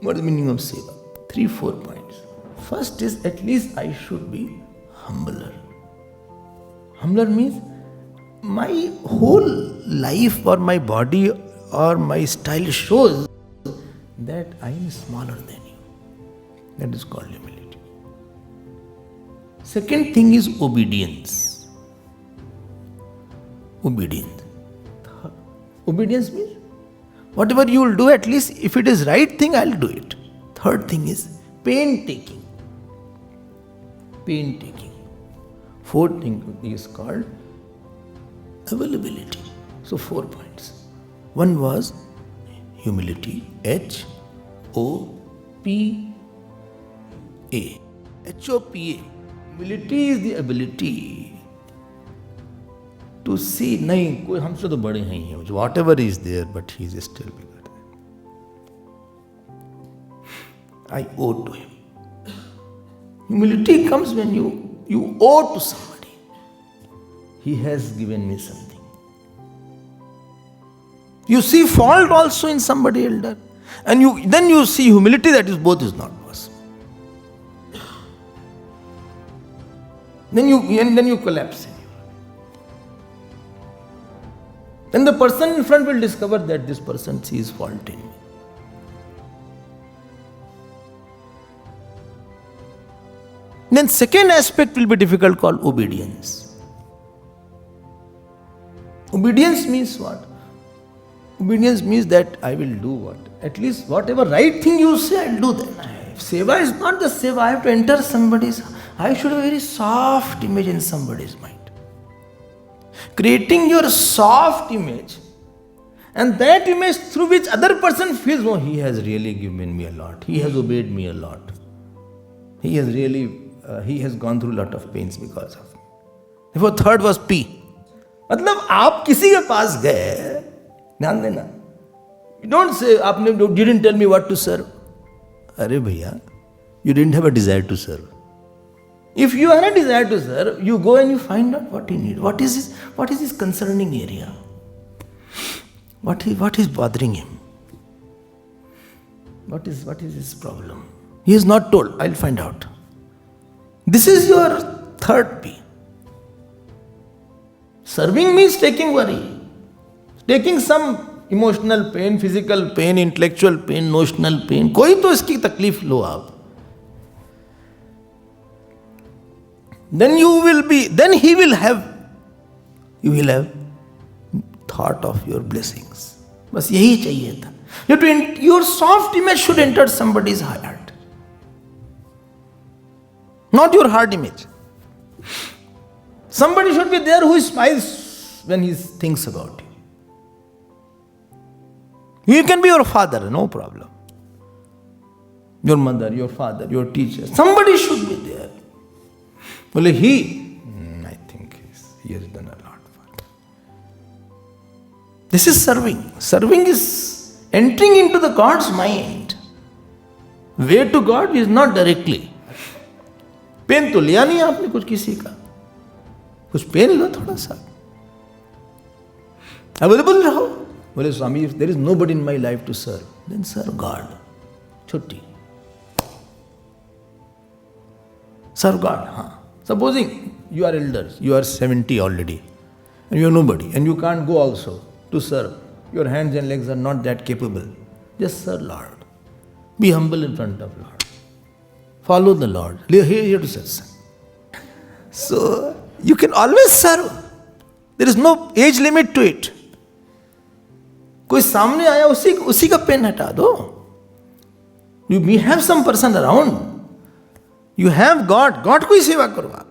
What is the meaning of seva? 3-4 points. First is, at least I should be humbler. Humbler means my whole life or my body or my style shows that I am smaller than you. That is called humility. Second thing is obedience. Obedience. Obedience means whatever you will do, at least if it is right thing, I'll do it. Third thing is pain taking. Pain taking. Fourth thing is called availability. So 4 points. One was humility, H-O-P-A. H-O-P-A. Humility is the ability to see, nahi, koi humse to bade hain hai, whatever is there, but he is still bigger than me. I owe to him. Humility comes when you owe to somebody. He has given me something. You see fault also in somebody elder, and then you see humility, that is both is not possible. Then you collapse. Then the person in front will discover that this person sees fault in me. Then second aspect will be difficult, called obedience. Obedience means what? Obedience means that I will do what? At least whatever right thing you say, I'll do that. Seva is not the seva. I have to enter somebody's. I should have a very soft image in somebody's mind. Creating your soft image, and that image through which other person feels, oh, he has really given me a lot. He has obeyed me a lot. He has really, he has gone through a lot of pains because of me. Therefore, third was P. मतलब आप किसी के पास गए, ध्यान देना. You don't say, आपने didn't tell me what to serve. अरे भैया, you didn't have a desire to serve. If you have a desire to serve, you go and you find out what he needs. What is his concerning area? What is bothering him? What is his problem? He is not told. I'll find out. This is your third P. Serving means taking worry, taking some emotional pain, physical pain, intellectual pain, notional pain. कोई तो इसकी तकलीफ लो आप. Then you will have thought of your blessings. बस यही चाहिए था. Your soft image should enter somebody's heart, not your hard image. Somebody should be there who smiles when he thinks about you. You can be your father, no problem. Your mother, your father, your teacher. Somebody should be there. Well, I think he has done a lot for me. This is serving. Serving is entering into the God's mind. Way to God is not directly. Pen तो लिया नहीं आपने कुछ किसी का, कुछ pen लो थोड़ा सा. अवेलेबल रहो. बोले स्वामी, if there is nobody in my life to serve, then serve God. छुट्टी. Serve God. हाँ. Supposing you are elders, you are 70 already, and you are nobody, and you can't go also to serve. Your hands and legs are not that capable. Just serve Lord. Be humble in front of Lord. Follow the Lord. Here to serve. So you can always serve. There is no age limit to it. कोई सामने आया, उसी का pen हटा दो. You may have some person around. You have God. God को ही सेवा करो आप.